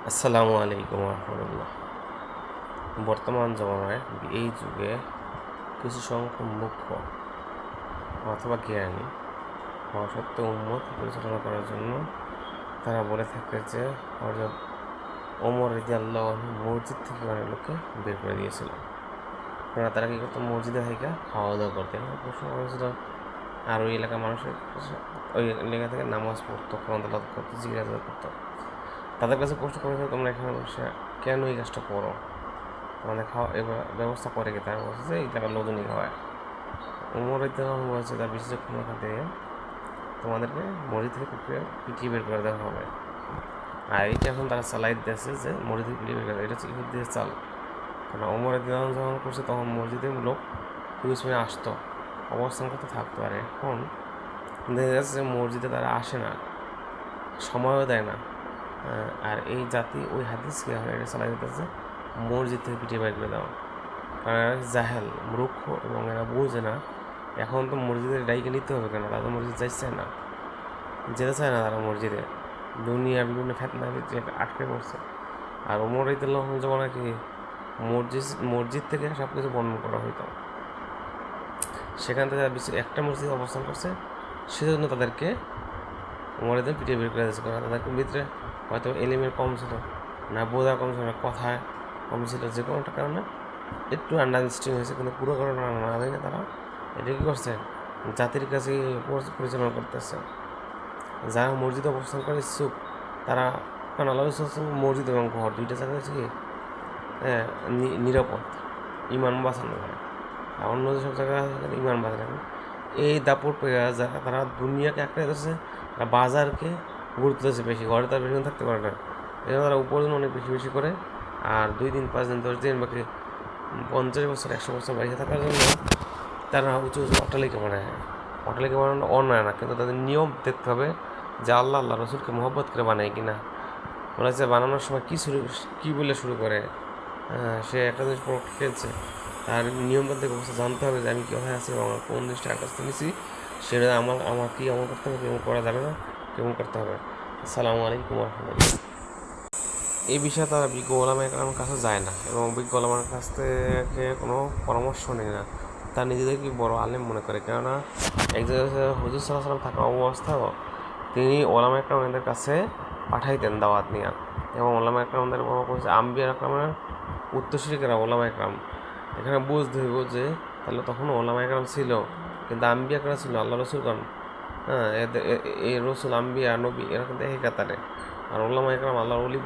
আসসালামু আলাইকুম রহমতুল্লাহ। বর্তমান জমানায় এই যুগে কিছু সংখ্যক মুখ্য অথবা জ্ঞানী হওয়া সত্ত্বেও উম্মত পরিচালনা করার জন্য তারা বলে থাকে যে হযরত ওমর রাদিয়াল্লাহু আনহু মসজিদ থেকে অনেক লোককে বের করে দিয়েছিল। কারণ তারা কী করতো, মসজিদে থেকে খাওয়া দাওয়া করতে প্রশ্ন করেছিল। আর ওই এলাকার মানুষের ওই এলাকা থেকে নামাজ পড়তো, কোরআন তেলাওয়াত করতো, জিজ্ঞাসা করতো। তাদের কাছে প্রশ্ন করেছিল, তোমরা এখানে বসে কেন এই কাজটা করো? তোমাদের খাওয়া এবার ব্যবস্থা করে কি? তারা বলছে যে এই টাকার লোকজনই খাওয়ায়। উমর ইতিহাস বলেছে তার বিশেষজ্ঞ খাতে তোমাদেরকে মসজিদ থেকে পিটিয়ে বের করে দেওয়া হবে। আর এইটা এখন তারা চালাই দিয়েছে যে মসজিদ থেকে পিটিয়ে বের করে, এটা হচ্ছে ইহুদিদের চাল। কারণ উমর ইতিহাস যখন করছে তখন মসজিদে লোক হিউজমেনে আসতো, অবস্থান করতে থাকতো। আর এখন দেখা যাচ্ছে যে মসজিদে তারা আসে না, সময়ও দেয় না। আর এই জাতি ওই হাদিসকে এটা চালাই দিতেছে মসজিদ থেকে পিটিয়ে বের করে দেওয়া। কারণ এরা জাহেল, মূর্খ, এবং এরা বুঝে না এখন তো মসজিদের ডাইকে নিতে হবে কেন। তারা তো মসজিদ যাইছে না, যেতে চায় না তারা মসজিদে। দুনিয়া বিভিন্ন ফেতনা আটকে পড়ছে। আর ওমর রাদিয়াল্লাহু আনহু যখন নাকি মসজিদ থেকে সব কিছু বর্ণনা করা হইতো, সেখান থেকে একটা মসজিদে অবস্থান করছে, সেজন্য তাদেরকে ওমর রাদিয়াল্লাহু পিটিয়ে বের করে দিয়েছে। কারণ তাদের ভিতরে হয়তো এলিমের কম ছিল, না বোঝা কম ছিল, না কথায় কম ছিল, যে কোনো একটা কারণে একটু আন্ডারস্ট্যান্ডিং হয়েছে। কিন্তু পুরো কারণে না জানি তারা এটা কী করছে, জাতির কাছে পরিচালনা করতেছে। যারা মসজিদে অবস্থান করে ইচ্ছুক তারা, কারণ আল্লাহ মসজিদ এবং ঘর দুইটা জায়গা হচ্ছে কি নিরাপদ, ইমান বাঁচানো যায়। আর অন্য যেসব জায়গা ইমান বাঁচানো, এই দাপট পেয়ে যারা তারা দুনিয়াকে আঁকড়ে ধরছে, তারা বাজারকে গুরুত্ব দিচ্ছে বেশি। ঘরে তারা বেশি থাকতে পারে না, এই জন্য তারা উপার্জন অনেক বেশি বেশি করে। আর 2 দিন 5 দিন 10 দিন বাকি 50 বছর 100 বছর বাইরে থাকার জন্য তারা উঁচু উঁচু অট্টালিকা বানায়। অট্টালিকা বানানো অন্যায় না, কিন্তু তাদের নিয়ম দেখতে হবে যে আল্লাহ রসুলকে মহব্বত করে বানায় কি না। ওরা যে বানানোর সময় কী বলে শুরু করে, সে একটা জিনিস খেলছে, তার নিয়মতান্ত্রিক অবস্থা জানতে হবে যে আমি কোথায় আছি এবং আমার কোন জিনিসটা আকাশ নিয়েছি, সেটা আমার কী আমল করতে হবে, কেমন করা যাবে না, কেমন করতে হবে। আসসালামু আলাইকুম রহমতুল্লাহ। এই বিষয়ে তারা বিজ্ঞ ওলামায়ে কেরামের কাছে যায় না এবং বিজ্ঞ ওলামার কাছ থেকে কোনো পরামর্শ নেয় না। তারা নিজেদেরকে বড় আলেম মনে করে। কেননা এক জায়গায় হুজুর সাল্লাল্লাহু আলাইহি ওয়াসাল্লাম থাকা অবস্থাও তিনি ওলামায়ে কেরামদের কাছে পাঠাইতেন দাওয়াত নিয়ে। এবং ওলামায়ে কেরামদের বড় করেছে আম্বিয়া কেরামের উত্তরসূরি কারা ওলামায়ে কেরাম। এখানে বুঝতে হইব যে তাহলে তখন ওলামায়ে কেরাম ছিল, কিন্তু আম্বিয়া কারা ছিল? আল্লাহ রসুলগণ। এই রসুল, আম্বিয়া, নবী, এরা কিন্তু একই কাতারে। আর ওলামায়ে কেরাম আল্লাহর ওলি